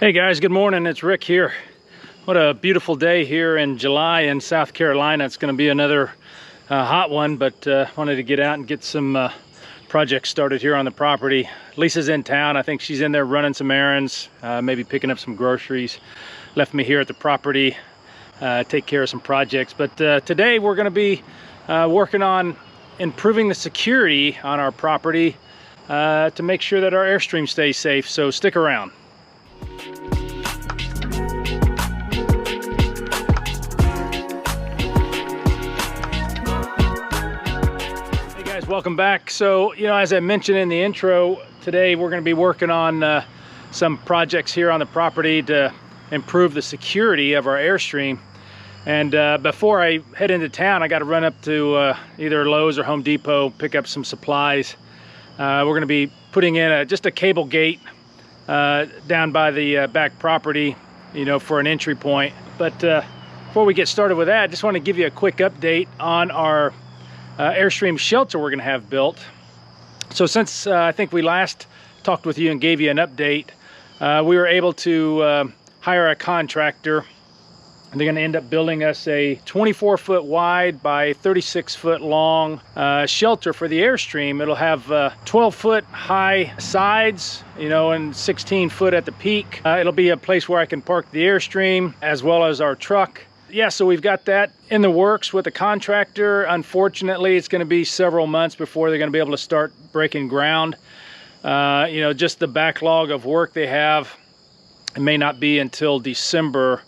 Hey guys, good morning. It's Rick here. What a beautiful day here in July in South Carolina. It's going to be another hot one, but wanted to get out and get some projects started here on the property. Lisa's in town. I think she's in there running some errands, maybe picking up some groceries. Left me here at the property, take care of some projects. But today we're going to be working on improving the security on our property to make sure that our Airstream stays safe. So stick around. Welcome back. So, as I mentioned in the intro, today we're going to be working on some projects here on the property to improve the security of our Airstream. And before I head into town, I got to run up to either Lowe's or Home Depot, pick up some supplies. We're going to be putting in just a cable gate down by the back property, for an entry point. But before we get started with that, I just want to give you a quick update on our Airstream shelter we're going to have built. So since I think we last talked with you and gave you an update, we were able to hire a contractor, and they're going to end up building us a 24-foot wide by 36-foot long shelter for the Airstream. It'll have 12-foot high sides, and 16-foot at the peak. It'll be a place where I can park the Airstream as well as our truck. Yeah, so we've got that in the works with the contractor. Unfortunately, it's going to be several months before they're going to be able to start breaking ground. Just the backlog of work they have, it may not be until December.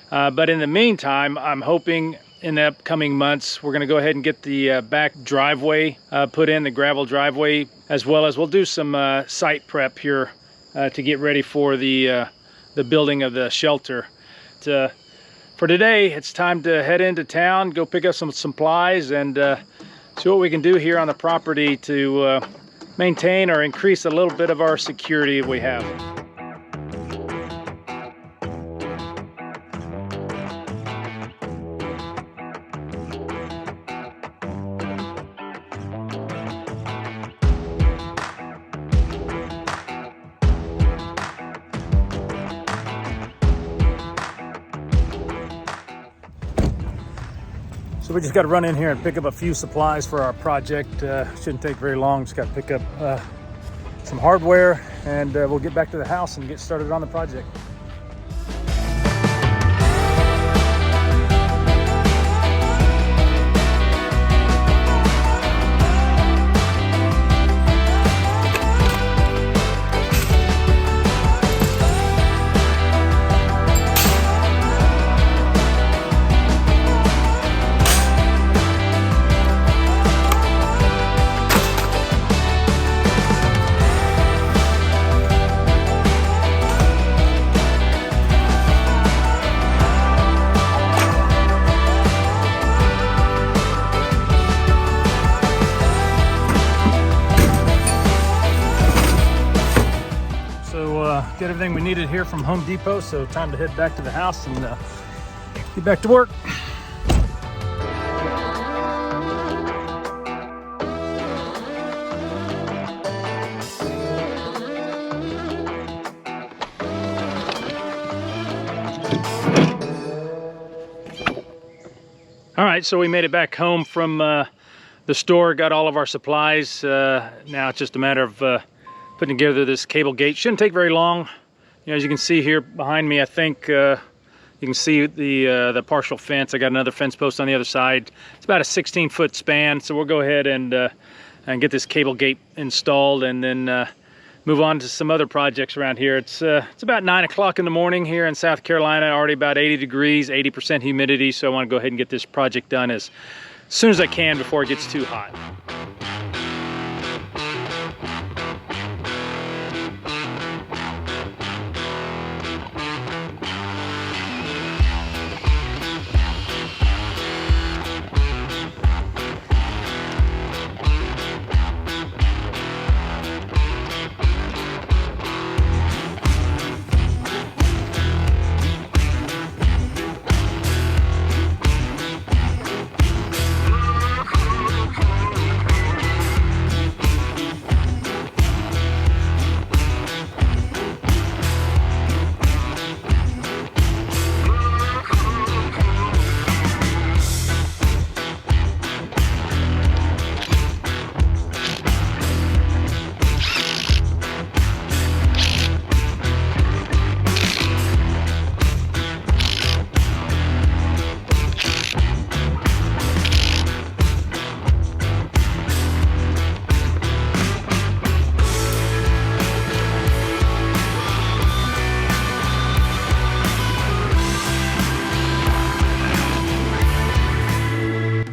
But in the meantime, I'm hoping in the upcoming months, we're going to go ahead and get the back driveway put in, the gravel driveway, as well as we'll do some site prep here to get ready for the building of the shelter. For today, it's time to head into town, go pick up some supplies, and see what we can do here on the property to maintain or increase a little bit of our security we have. So we just got to run in here and pick up a few supplies for our project. Shouldn't take very long. Just got to pick up some hardware, and we'll get back to the house and get started on the project. Get everything we needed here from Home Depot, so time to head back to the house and get back to work. All right, so we made it back home from the store, got all of our supplies. Now it's just a matter of putting together this cable gate. Shouldn't take very long. As you can see here behind me, I think you can see the partial fence. I got another fence post on the other side. It's about a 16-foot span, so we'll go ahead and get this cable gate installed, and then move on to some other projects around here. It's about 9 o'clock in the morning here in South Carolina, already about 80 degrees, 80% humidity, so I want to go ahead and get this project done as soon as I can before it gets too hot.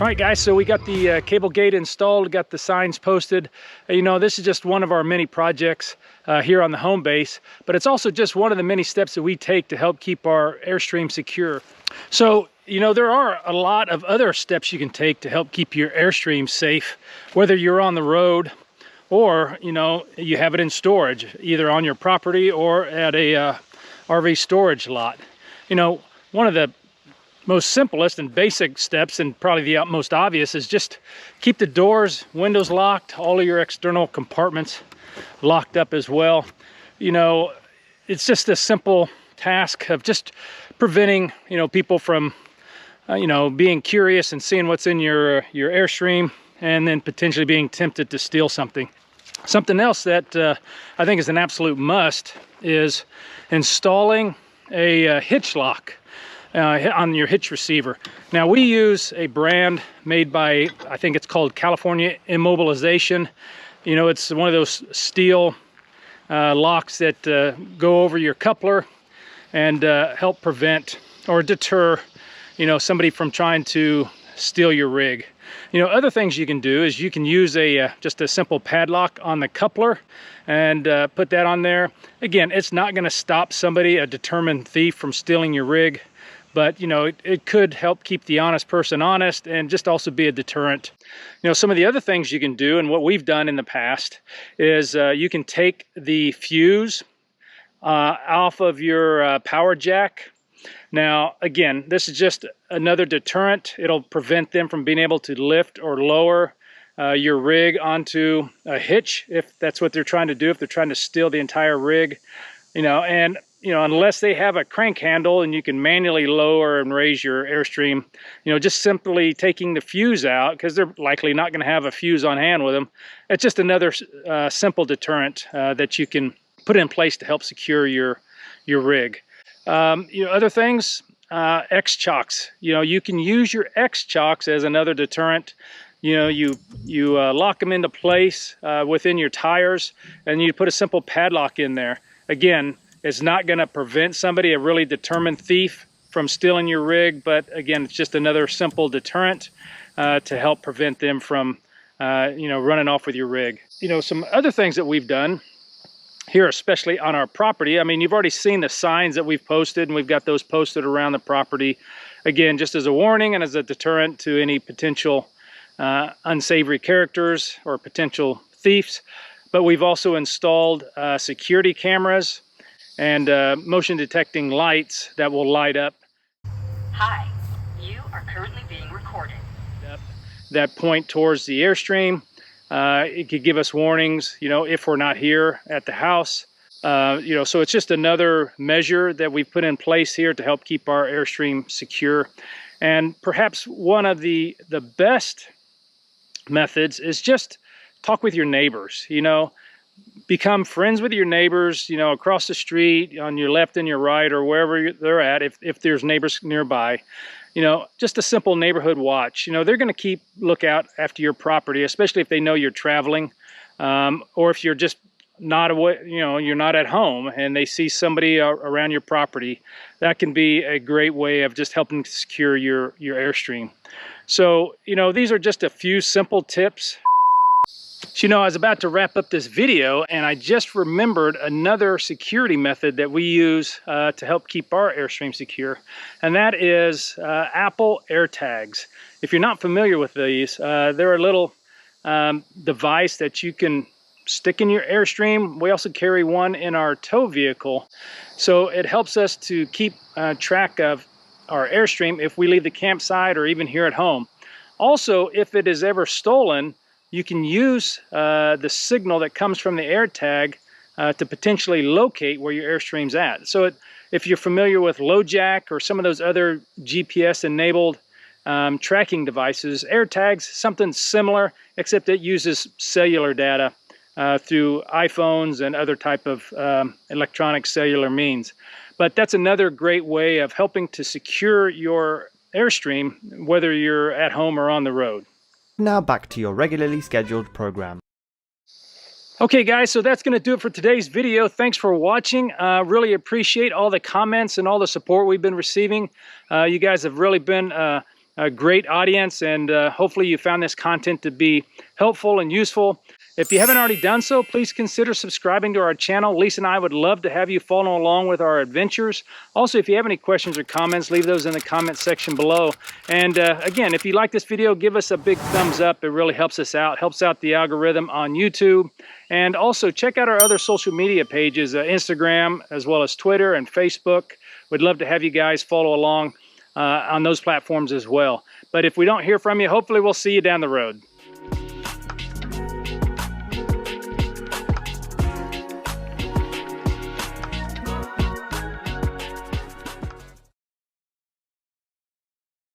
All right, guys, so we got the cable gate installed, got the signs posted. You know, this is just one of our many projects here on the home base, but it's also just one of the many steps that we take to help keep our Airstream secure. So, you know, there are a lot of other steps you can take to help keep your Airstream safe, whether you're on the road or, you know, you have it in storage, either on your property or at a RV storage lot. You know, one of the most simplest and basic steps, and probably the most obvious, is just keep the doors, windows locked, all of your external compartments locked up as well. You know, it's just a simple task of just preventing, you know, people from, you know, being curious and seeing what's in your Airstream and then potentially being tempted to steal something. Something else that I think is an absolute must is installing a hitch lock on your hitch receiver. Now, we use a brand made by, I think it's called California Immobilization. You know, it's one of those steel locks that go over your coupler and help prevent or deter, you know, somebody from trying to steal your rig. You know, other things you can do is you can use just a simple padlock on the coupler and put that on there. Again, it's not going to stop somebody, a determined thief, from stealing your rig, but, you know, it could help keep the honest person honest and just also be a deterrent. You know, some of the other things you can do, and what we've done in the past, is you can take the fuse off of your power jack. Now, again, this is just another deterrent. It'll prevent them from being able to lift or lower your rig onto a hitch, if that's what they're trying to do, if they're trying to steal the entire rig. You know, and you know, unless they have a crank handle and you can manually lower and raise your Airstream, you know, just simply taking the fuse out, because they're likely not going to have a fuse on hand with them. It's just another simple deterrent that you can put in place to help secure your rig. You know, other things, X-Chocks. You know, you can use your X-Chocks as another deterrent. You know, you lock them into place within your tires, and you put a simple padlock in there. Again, it's not going to prevent somebody, a really determined thief, from stealing your rig, but again, it's just another simple deterrent to help prevent them from, you know, running off with your rig. You know, some other things that we've done here, especially on our property. I mean, you've already seen the signs that we've posted, and we've got those posted around the property. Again, just as a warning and as a deterrent to any potential unsavory characters or potential thieves. But we've also installed security cameras and motion detecting lights that will light up. Hi, you are currently being recorded. That point towards the Airstream. It could give us warnings, you know, if we're not here at the house. You know, so it's just another measure that we've put in place here to help keep our Airstream secure. And perhaps one of the best methods is just talk with your neighbors. You know, become friends with your neighbors, you know, across the street, on your left and your right, or wherever they're at, if there's neighbors nearby. You know, just a simple neighborhood watch. You know, they're going to keep lookout after your property, especially if they know you're traveling, or if you're just not away, you know, you're not at home and they see somebody around your property. That can be a great way of just helping secure your Airstream. So, you know, these are just a few simple tips. So, you know, I was about to wrap up this video and I just remembered another security method that we use to help keep our Airstream secure, and that is Apple AirTags. If you're not familiar with these, they're a little device that you can stick in your Airstream. We also carry one in our tow vehicle, so it helps us to keep track of our Airstream if we leave the campsite or even here at home. Also, if it is ever stolen, you can use the signal that comes from the AirTag to potentially locate where your Airstream's at. So if you're familiar with LoJack or some of those other GPS-enabled tracking devices, AirTags, something similar, except it uses cellular data through iPhones and other type of electronic cellular means. But that's another great way of helping to secure your Airstream, whether you're at home or on the road. Now back to your regularly scheduled program. Okay guys, so that's going to do it for today's video. Thanks for watching. Really appreciate all the comments and all the support we've been receiving. You guys have really been a great audience, and hopefully you found this content to be helpful and useful. If you haven't already done so, please consider subscribing to our channel. Lisa and I would love to have you follow along with our adventures. Also, if you have any questions or comments, leave those in the comment section below. And again, if you like this video, give us a big thumbs up. It really helps us out, helps out the algorithm on YouTube. And also check out our other social media pages, Instagram, as well as Twitter and Facebook. We'd love to have you guys follow along on those platforms as well. But if we don't hear from you, hopefully we'll see you down the road.